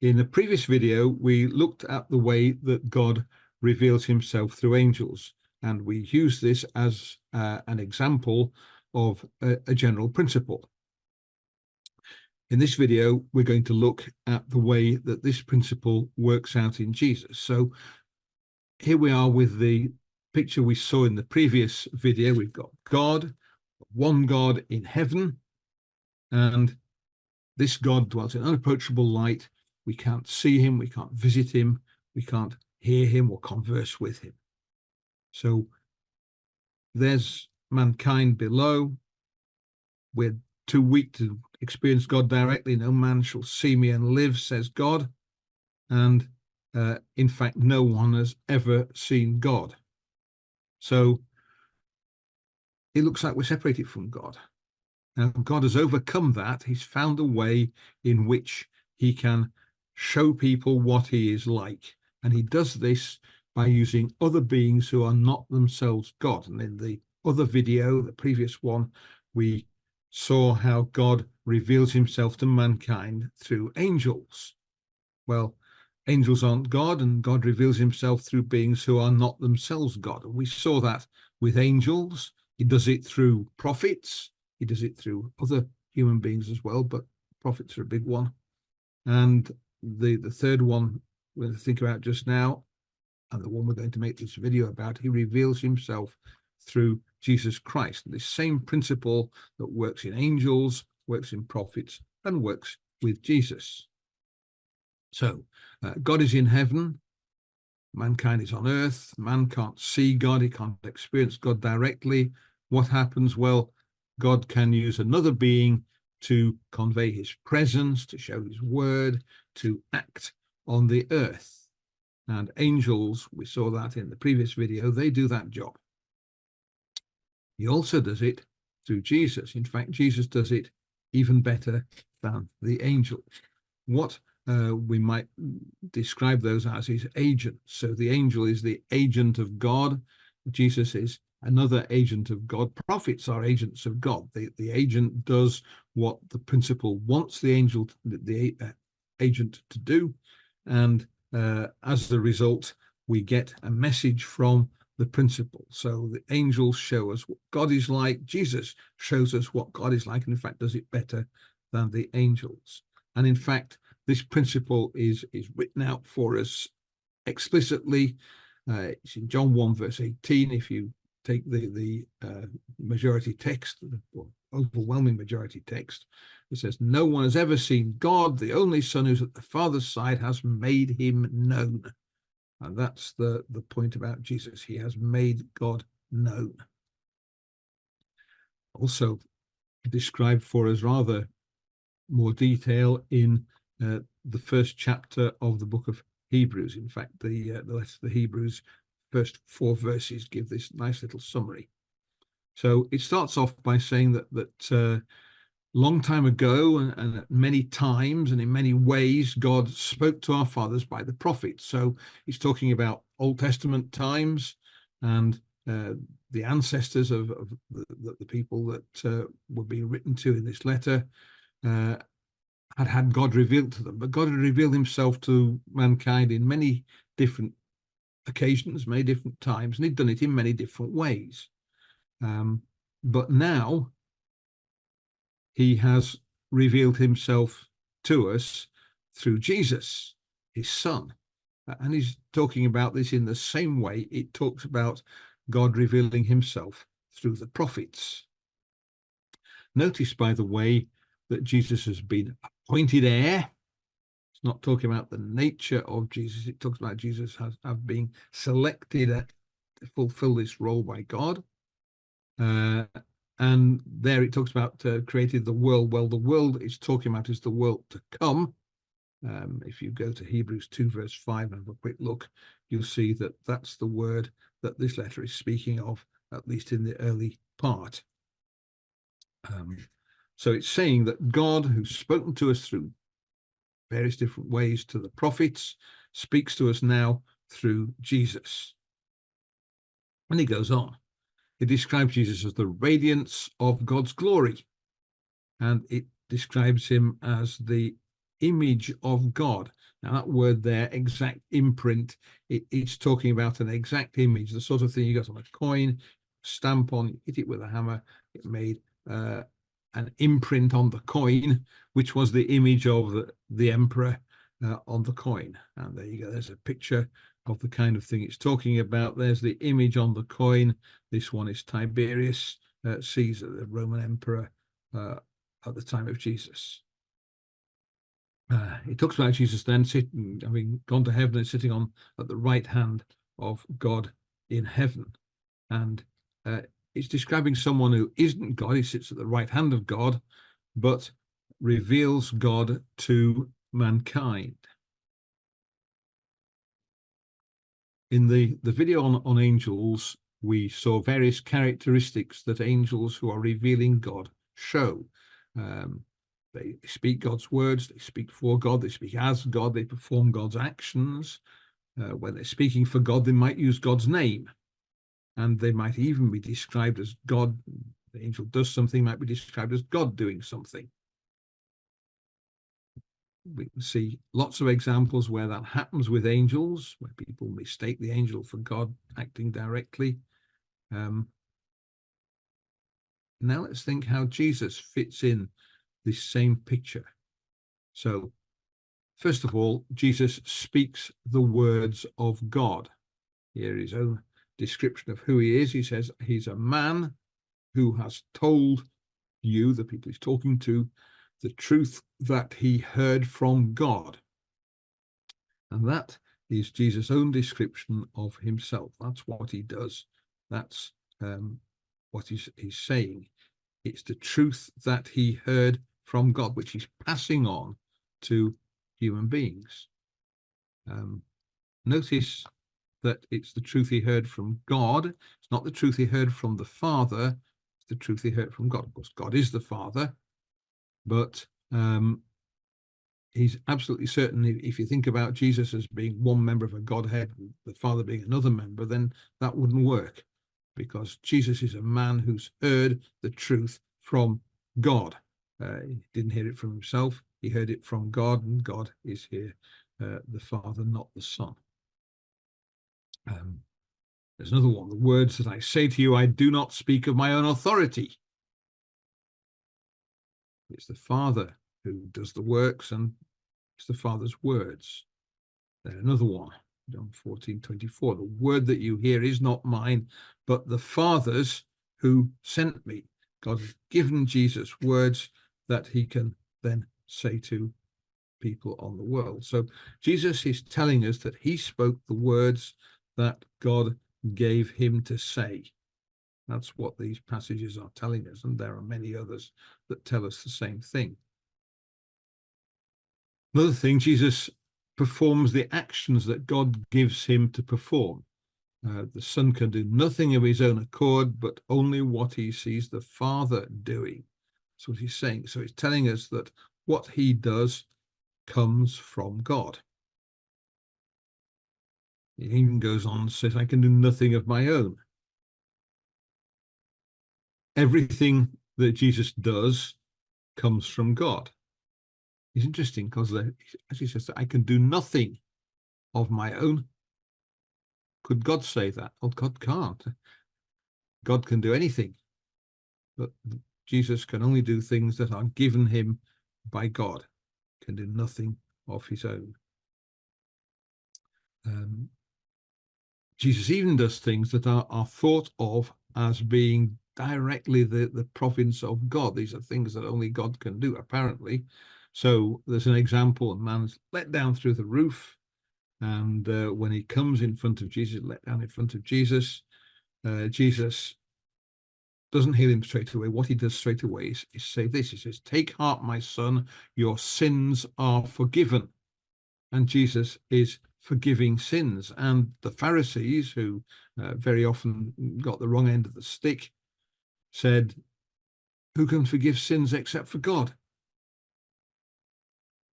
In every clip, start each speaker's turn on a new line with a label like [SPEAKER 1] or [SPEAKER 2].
[SPEAKER 1] In a previous video, we looked at the way that God reveals himself through angels, and we use this as an example of a general principle. In this video, we're going to look at the way that this principle works out in Jesus. So here we are with the picture we saw in the previous video. We've got God, one God in heaven, and this God dwells in unapproachable light. We can't see him, we can't visit him, we can't hear him or converse with him. So there's mankind below. We're too weak to experience God directly. No man shall see me and live, says God. And in fact, no one has ever seen God. So it looks like we're separated from God. Now, God has overcome that. He's found a way in which he can show people what he is like. And he does this by using other beings who are not themselves God. And in the other video, the previous one, we saw how God reveals himself to mankind through angels. Well, angels aren't God, and God reveals himself through beings who are not themselves God. And we saw that with angels. He does it through prophets. He does it through other human beings as well, but prophets are a big one. And the third one we're going to think about just now, and the one we're going to make this video about, he reveals himself through Jesus Christ. This same principle that works in angels, works in prophets, and works with Jesus. So God is in heaven, mankind is on earth. Man can't see God, he can't experience God directly. What happens? Well, God can use another being to convey his presence, to show his word, to act on the earth. And angels, we saw that in the previous video, they do that job. He also does it through Jesus. In fact, Jesus does it even better than the angels. What we might describe those as is agents. So the angel is the agent of God. Jesus is another agent of God. Prophets are agents of God. The agent does what the principal wants the agent to do, and as a result, we get a message from the principal. So the angels show us what God is like. Jesus shows us what God is like, and in fact does it better than the angels. And in fact, this principle is written out for us explicitly. It's in John 1 verse 18. If you take the majority text, the overwhelming majority text, it says, no one has ever seen God. The only Son who's at the Father's side has made him known. And that's the point about Jesus. He has made God known. Also described for us rather more detail in the first chapter of the book of Hebrews. In fact, the letter to the Hebrews, first 4 verses give this nice little summary. So it starts off by saying that long time ago and at many times and in many ways, God spoke to our fathers by the prophets. So he's talking about Old Testament times and the ancestors of the people that were being written to in this letter had God revealed to them. But God had revealed himself to mankind in many different occasions, many different times, and he'd done it in many different ways. But now he has revealed himself to us through Jesus, his Son. And he's talking about this in the same way it talks about God revealing himself through the prophets. Notice, by the way, that Jesus has been appointed heir. It's not talking about the nature of Jesus. It talks about Jesus have been selected to fulfill this role by God. And there it talks about created the world. Well, the world it's talking about is the world to come. If you go to Hebrews 2 verse 5 and have a quick look, you'll see that that's the word that this letter is speaking of, at least in the early part. So it's saying that God, who's spoken to us through various different ways to the prophets, speaks to us now through Jesus. And he goes on. It describes Jesus as the radiance of God's glory. And it describes him as the image of God. Now, that word there, exact imprint, it's talking about an exact image, the sort of thing you got on a coin, stamp on, hit it with a hammer, it made an imprint on the coin, which was the image of the emperor on the coin. And there you go, there's a picture of the kind of thing it's talking about. There's the image on the coin. This one is Tiberius Caesar, the Roman emperor at the time of Jesus. It talks about Jesus then sitting, having gone to heaven and sitting at the right hand of God in heaven. And it's describing someone who isn't God. He sits at the right hand of God, but reveals God to mankind. In the video on angels, we saw various characteristics that angels who are revealing God show. They speak God's words, they speak for God, they speak as God, they perform God's actions. When they're speaking for God, they might use God's name, and they might even be described as God. The angel does something, might be described as God doing something. We can see lots of examples where that happens with angels, where people mistake the angel for God acting directly. Now let's think how Jesus fits in this same picture. So, first of all, Jesus speaks the words of God. Here his own description of who he is. He says he's a man who has told you, the people he's talking to, the truth that he heard from God. And that is Jesus' own description of himself. That's what he does. That's what he's saying. It's the truth that he heard from God, which he's passing on to human beings. Notice that it's the truth he heard from God. It's not the truth he heard from the Father. It's the truth he heard from God. Of course, God is the Father, but he's absolutely certain, if you think about Jesus as being one member of a Godhead, the Father being another member, then that wouldn't work, because Jesus is a man who's heard the truth from God. He didn't hear it from himself. He heard it from God, and God is here, the Father, not the Son. There's another one. The words that I say to you, I do not speak of my own authority. It's the Father who does the works, and it's the Father's words. Then another one, John 14:24. The word that you hear is not mine, but the Father's who sent me. God has given Jesus words that he can then say to people on the world. So Jesus is telling us that he spoke the words that God gave him to say. That's what these passages are telling us, and there are many others that tell us the same thing. Another thing, Jesus performs the actions that God gives him to perform. The Son can do nothing of his own accord, but only what he sees the Father doing. That's what he's saying. So he's telling us that what he does comes from God. He even goes on and says, I can do nothing of my own. Everything that Jesus does comes from God. It's interesting because as he says, I can do nothing of my own. Could God say that? Well, God can't. God can do anything, but Jesus can only do things that are given him by God. Can do nothing of his own. Jesus even does things that are thought of as being directly the province of God. These are things that only God can do, apparently. So there's an example: a man's let down through the roof, and when he comes in front of Jesus, let down in front of Jesus, Jesus doesn't heal him straight away. What he does straight away is say this. He says, take heart, my son, your sins are forgiven. And Jesus is forgiving sins. And the Pharisees, who very often got the wrong end of the stick, said, who can forgive sins except for God?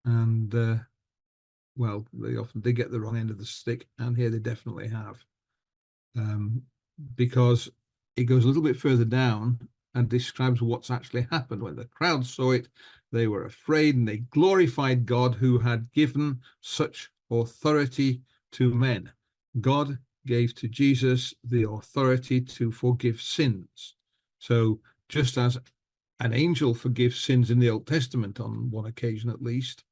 [SPEAKER 1] And, well, they often did get the wrong end of the stick, and here they definitely have. Because it goes a little bit further down and describes what's actually happened. When the crowd saw it, they were afraid, and they glorified God who had given such authority to men. God gave to Jesus the authority to forgive sins. So just as an angel forgives sins in the Old Testament on one occasion at least,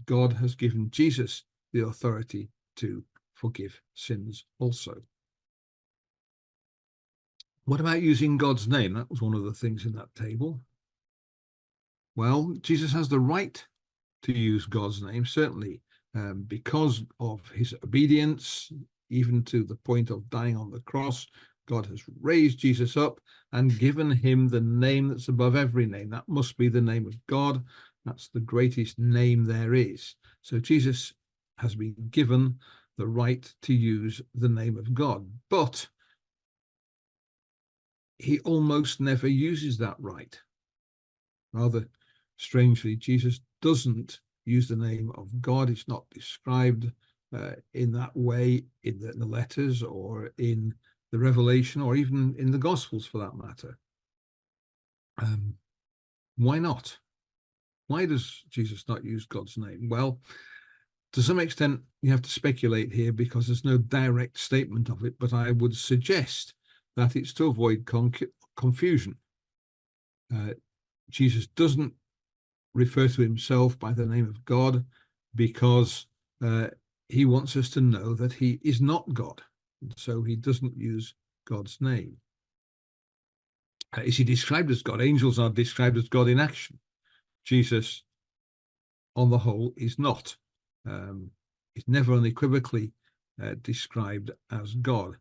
[SPEAKER 1] God has given Jesus the authority to forgive sins also. What about using God's name? That was one of the things in that table. Well, Jesus has the right to use God's name, certainly, because of his obedience, even to the point of dying on the cross. God has raised Jesus up and given him the name that's above every name. That must be the name of God. That's the greatest name there is. So Jesus has been given the right to use the name of God, but he almost never uses that right. Rather strangely, Jesus doesn't use the name of God. It's not described in that way in the letters or in the Revelation or even in the Gospels for that matter. Why not? Why does Jesus not use God's name? Well, to some extent, you have to speculate here because there's no direct statement of it, but I would suggest that it's to avoid confusion. Jesus doesn't refer to himself by the name of God because he wants us to know that he is not God. So he doesn't use God's name. Is he described as God? Angels are described as God in action. Jesus, on the whole, is not. He's never unequivocally described as God.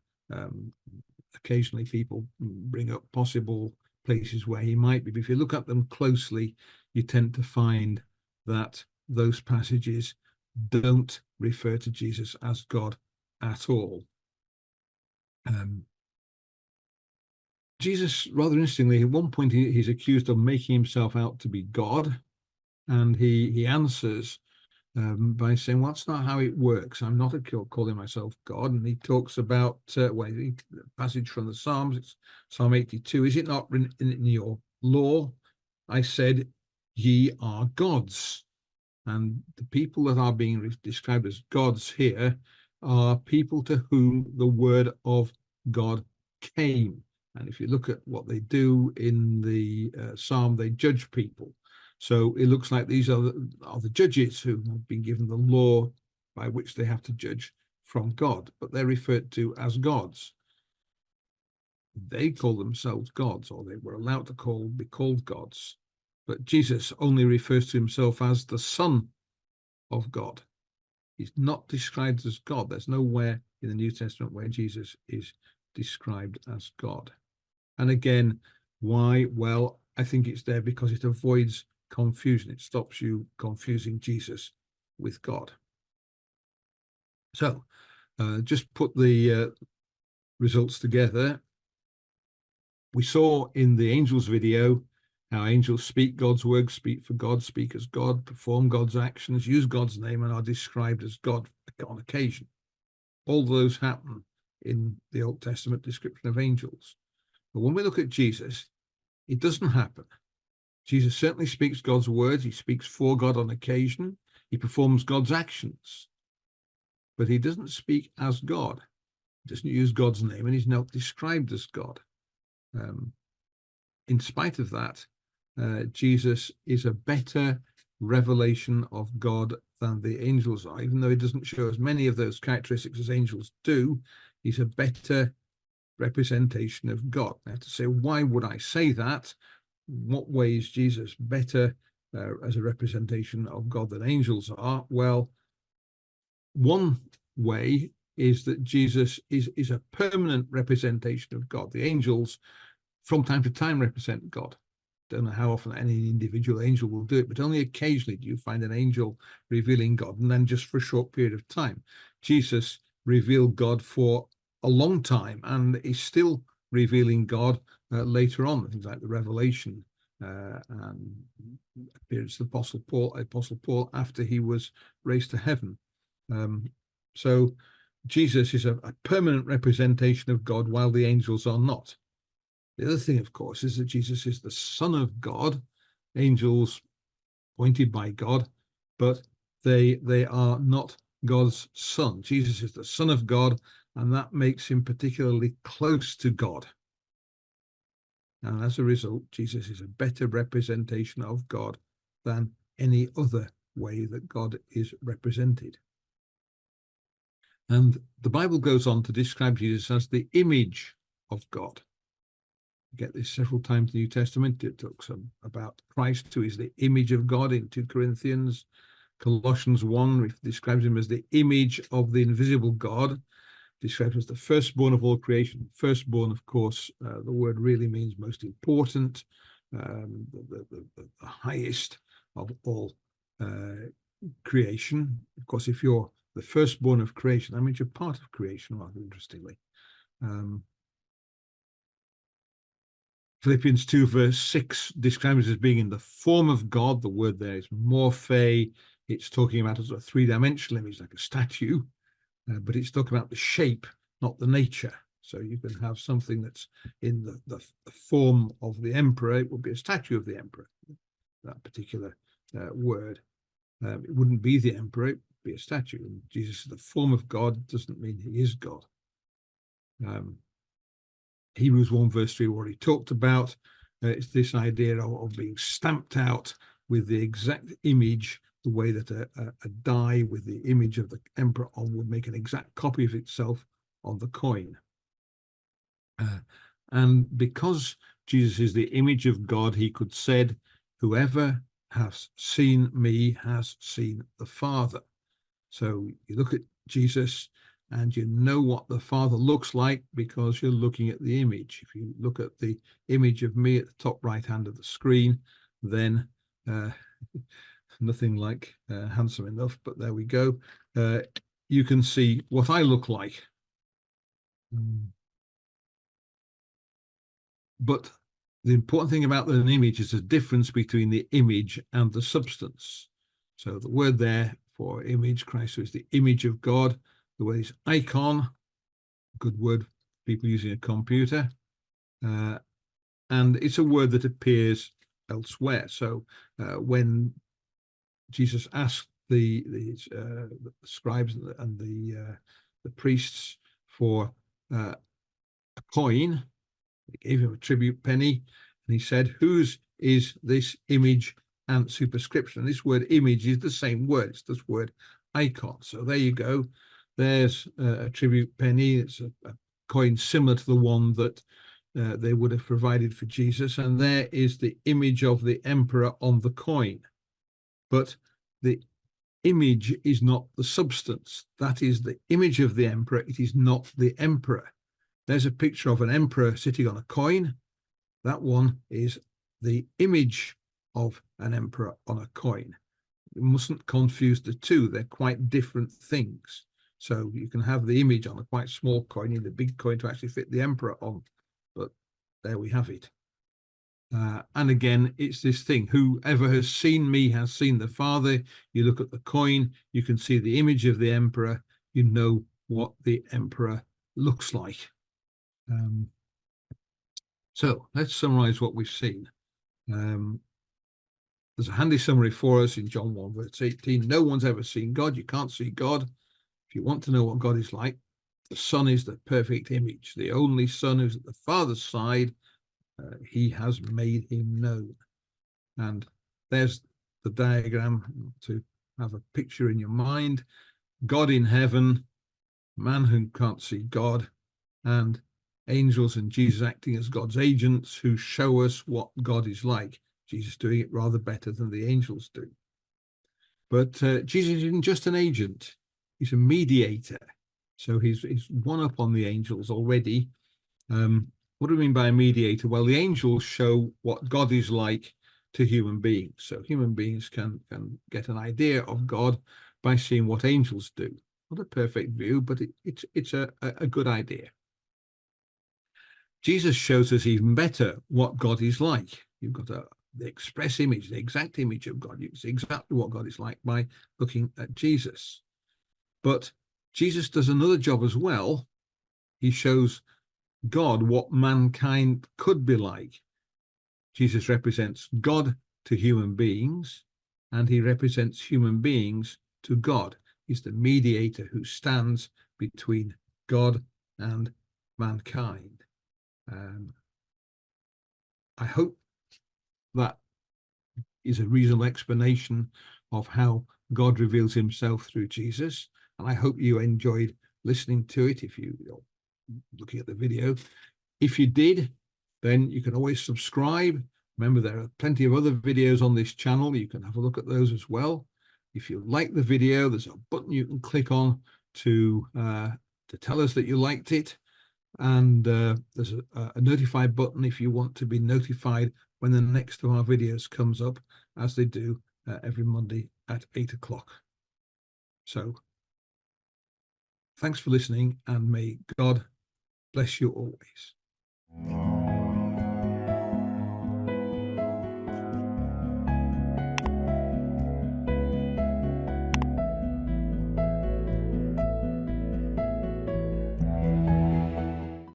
[SPEAKER 1] Occasionally people bring up possible places where he might be, but if you look at them closely, you tend to find that those passages don't refer to Jesus as God at all. Jesus, rather interestingly, at one point he's accused of making himself out to be God, and he answers by saying, well, that's not how it works. I'm not calling myself God. And he talks about a passage from the Psalms. It's Psalm 82. Is it not written in your law? I said, ye are gods. And the people that are being described as gods here are people to whom the word of God came. And if you look at what they do in the Psalm, they judge people. So it looks like these are the judges who have been given the law by which they have to judge from God, but they're referred to as gods. They call themselves gods, or they were allowed to be called gods. But Jesus only refers to himself as the Son of God. He's not described as God. There's nowhere in the New Testament where Jesus is described as God. And again, why? Well, I think it's there because it avoids confusion. It stops you confusing Jesus with God. So just put the results together. We saw in the angels video how angels speak God's word, speak for God, speak as God, perform God's actions, use God's name, and are described as God on occasion. All those happen in the Old Testament description of angels. But when we look at Jesus, it doesn't happen. Jesus certainly speaks God's words. He speaks for God on occasion. He performs God's actions. But he doesn't speak as God. He doesn't use God's name, and he's not described as God. In spite of that, Jesus is a better revelation of God than the angels are. Even though he doesn't show as many of those characteristics as angels do, he's a better representation of God. I have to say, why would I say that? What way is Jesus better as a representation of God than angels are? Well, one way is that Jesus is a permanent representation of God. The angels from time to time represent God. Don't know how often any individual angel will do it, but only occasionally do you find an angel revealing God, and then just for a short period of time. Jesus revealed God for a long time and is still revealing God later on, things like the Revelation and appearance of Apostle Paul after he was raised to heaven. So Jesus is a permanent representation of God, while the angels are not. The other thing, of course, is that Jesus is the Son of God, angels appointed by God, but they are not God's son. Jesus is the Son of God, and that makes him particularly close to God. And as a result, Jesus is a better representation of God than any other way that God is represented. And the Bible goes on to describe Jesus as the image of God. You get this several times in the New Testament. It talks about Christ, who is the image of God in 2 Corinthians. Colossians 1 describes him as the image of the invisible God, described as the firstborn of all creation. Firstborn, of course, the word really means most important, the highest of all creation. Of course, if you're the firstborn of creation, that means you're part of creation, rather interestingly. Philippians 2 verse 6 describes it as being in the form of God. The word there is morphe. It's talking about as a three-dimensional image, like a statue, but it's talking about the shape, not the nature. So you can have something that's in the form of the emperor. It would be a statue of the emperor, that particular word. It wouldn't be the emperor, it would be a statue. And Jesus is the form of God, doesn't mean he is God. Hebrews 1 verse 3 already talked about. It's this idea of being stamped out with the exact image, the way that a die with the image of the emperor on would make an exact copy of itself on the coin. And because Jesus is the image of God, he could said, whoever has seen me has seen the Father. So you look at Jesus and you know what the Father looks like because you're looking at the image. If you look at the image of me at the top right hand of the screen, then nothing like handsome enough, but there we go. You can see what I look like. But the important thing about an image is the difference between the image and the substance. So the word there for image, Christ is the image of God. The word is icon, good word for people using a computer. And it's a word that appears elsewhere. So when Jesus asked the scribes and the priests for a coin, they gave him a tribute penny, and he said, whose is this image and superscription? And this word image is the same word. It's this word icon. So there you go. There's a tribute penny. It's a coin similar to the one that they would have provided for Jesus. And there is the image of the emperor on the coin. But the image is not the substance. That is the image of the emperor. It is not the emperor. There's a picture of an emperor sitting on a coin. That one is the image of an emperor on a coin. You mustn't confuse the two. They're quite different things. So you can have the image on a quite small coin, you need a big coin to actually fit the emperor on. But there we have it. And again, it's this thing, whoever has seen me has seen the Father. You look at the coin, you can see the image of the emperor, you know what the emperor looks like. So let's summarize what we've seen. There's a handy summary for us in John 1 verse 18. No one's ever seen God. You can't see God. If you want to know what God is like, the Son is the perfect image. The only Son who's at the Father's side, he has made him known. And there's the diagram to have a picture in your mind. God in heaven, man who can't see God, and angels and Jesus acting as God's agents who show us what God is like. Jesus doing it rather better than the angels do. But Jesus isn't just an agent. He's a mediator. So he's one up on the angels already. What do we mean by a mediator? Well, the angels show what God is like to human beings. So human beings can get an idea of God by seeing what angels do. Not a perfect view, but it's a good idea. Jesus shows us even better what God is like. You've got the express image, the exact image of God. You can see exactly what God is like by looking at Jesus. But Jesus does another job as well. He shows God what mankind could be like. Jesus represents God to human beings, and he represents human beings to God. He's the mediator who stands between God and mankind. I hope that is a reasonable explanation of how God reveals himself through Jesus. And I hope you enjoyed listening to it if you're looking at the video. If you did, then you can always subscribe. Remember, there are plenty of other videos on this channel. You can have a look at those as well. If you like the video, there's a button you can click on to tell us that you liked it. And there's a notify button if you want to be notified when the next of our videos comes up, as they do every Monday at 8 o'clock. So thanks for listening, and may God bless you always.